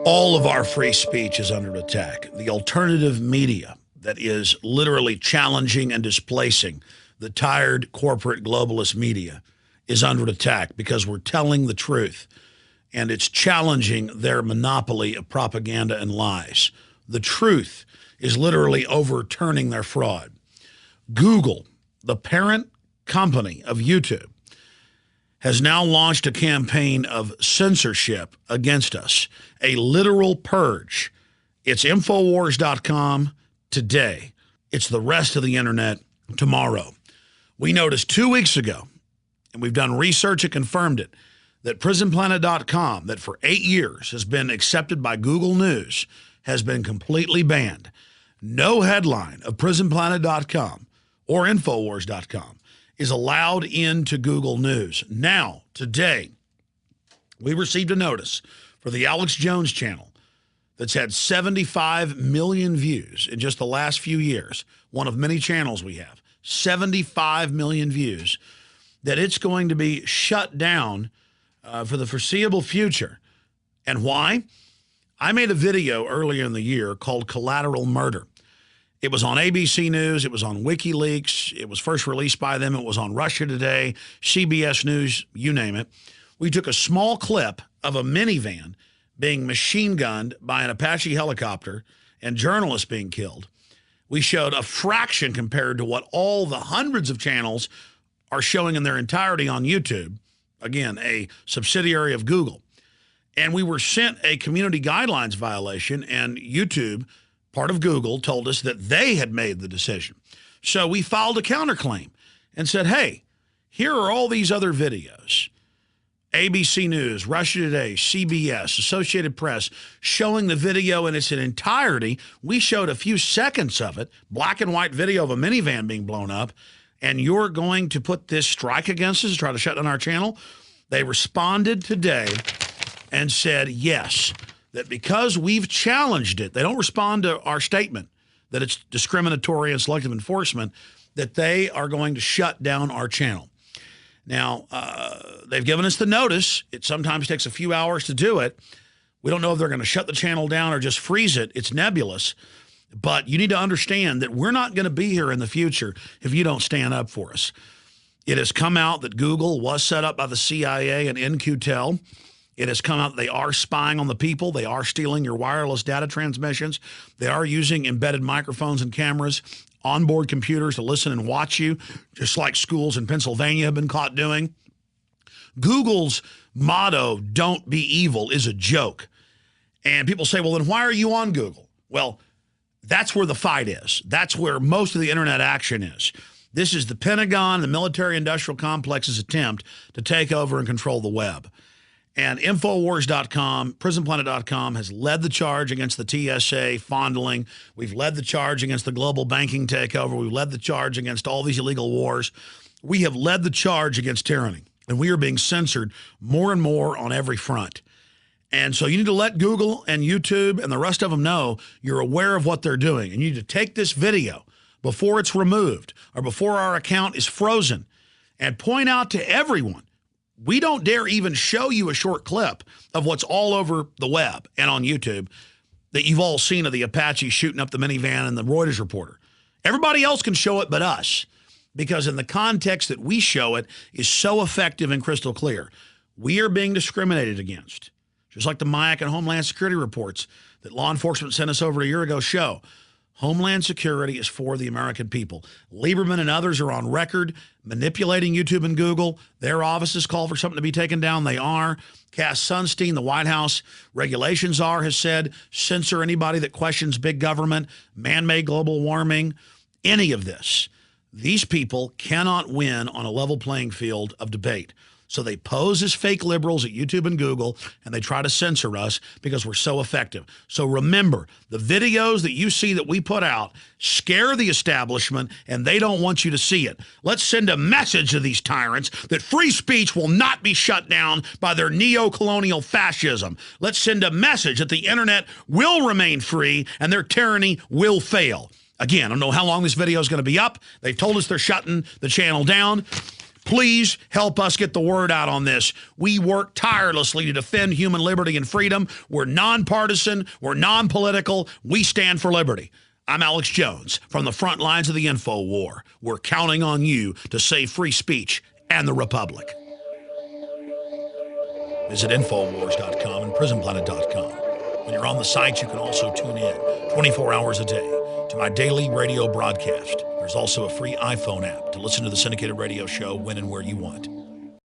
All of our free speech is under attack. The alternative media that is literally challenging and displacing the tired corporate globalist media is under attack because we're telling the truth, and it's challenging their monopoly of propaganda and lies. The truth is literally overturning their fraud. Google, the parent company of YouTube, has now launched a campaign of censorship against us, a literal purge. It's Infowars.com today. It's the rest of the internet tomorrow. We noticed 2 weeks ago, and we've done research that confirmed it, that PrisonPlanet.com, that for 8 years has been accepted by Google News, has been completely banned. No headline of PrisonPlanet.com or Infowars.com is allowed into Google News. Now, today, we received a notice for the Alex Jones channel that's had 75 million views in just the last few years, one of many channels we have, 75 million views, that it's going to be shut down for the foreseeable future. And why? I made a video earlier in the year called Collateral Murder. It was on ABC News. It was on WikiLeaks. It was first released by them. It was on Russia Today, CBS News, you name it. We took a small clip of a minivan being machine gunned by an Apache helicopter and journalists being killed. We showed a fraction compared to what all the hundreds of channels are showing in their entirety on YouTube. Again, a subsidiary of Google. And we were sent a community guidelines violation, and YouTube, part of Google, told us that they had made the decision. So we filed a counterclaim and said, hey, here are all these other videos. ABC News, Russia Today, CBS, Associated Press, showing the video in its entirety. We showed a few seconds of it, black and white video of a minivan being blown up, and you're going to put this strike against us, try to shut down our channel? They responded today and said, yes, that because we've challenged it, they don't respond to our statement that it's discriminatory and selective enforcement, that they are going to shut down our channel. Now, they've given us the notice. It sometimes takes a few hours to do it. We don't know if they're going to shut the channel down or just freeze it. It's nebulous. But you need to understand that we're not going to be here in the future if you don't stand up for us. It has come out that Google was set up by the CIA and In-Q-Tel. It has come out they are spying on the people. They are stealing your wireless data transmissions. They are using embedded microphones and cameras, onboard computers to listen and watch you, just like schools in Pennsylvania have been caught doing. Google's motto, "Don't be evil," is a joke. And people say, well, then why are you on Google? Well, that's where the fight is. That's where most of the internet action is. This is the Pentagon, the military-industrial complex's attempt to take over and control the web. And Infowars.com, PrisonPlanet.com has led the charge against the TSA fondling. We've led the charge against the global banking takeover. We've led the charge against all these illegal wars. We have led the charge against tyranny, and we are being censored more and more on every front. And so you need to let Google and YouTube and the rest of them know you're aware of what they're doing. And you need to take this video before it's removed or before our account is frozen and point out to everyone, we don't dare even show you a short clip of what's all over the web and on YouTube that you've all seen of the Apache shooting up the minivan and the Reuters reporter. Everybody else can show it but us, because in the context that we show it is so effective and crystal clear. We are being discriminated against, just like the MIAC and Homeland Security reports that law enforcement sent us over a year ago show. Homeland Security is for the American people. Lieberman and others are on record manipulating YouTube and Google. Their offices call for something to be taken down. They are. Cass Sunstein, the White House regulations czar, has said censor anybody that questions big government, man-made global warming, any of this. These people cannot win on a level playing field of debate. So they pose as fake liberals at YouTube and Google, and they try to censor us because we're so effective. So remember, the videos that you see that we put out scare the establishment, and they don't want you to see it. Let's send a message to these tyrants that free speech will not be shut down by their neo-colonial fascism. Let's send a message that the internet will remain free and their tyranny will fail. Again, I don't know how long this video is going to be up. They told us they're shutting the channel down. Please help us get the word out on this. We work tirelessly to defend human liberty and freedom. We're nonpartisan. We're non-political. We stand for liberty. I'm Alex Jones from the front lines of the info war. We're counting on you to save free speech and the republic. Visit Infowars.com and PrisonPlanet.com. When you're on the sites, you can also tune in 24 hours a day to my daily radio broadcast. There's also a free iPhone app to listen to the syndicated radio show when and where you want.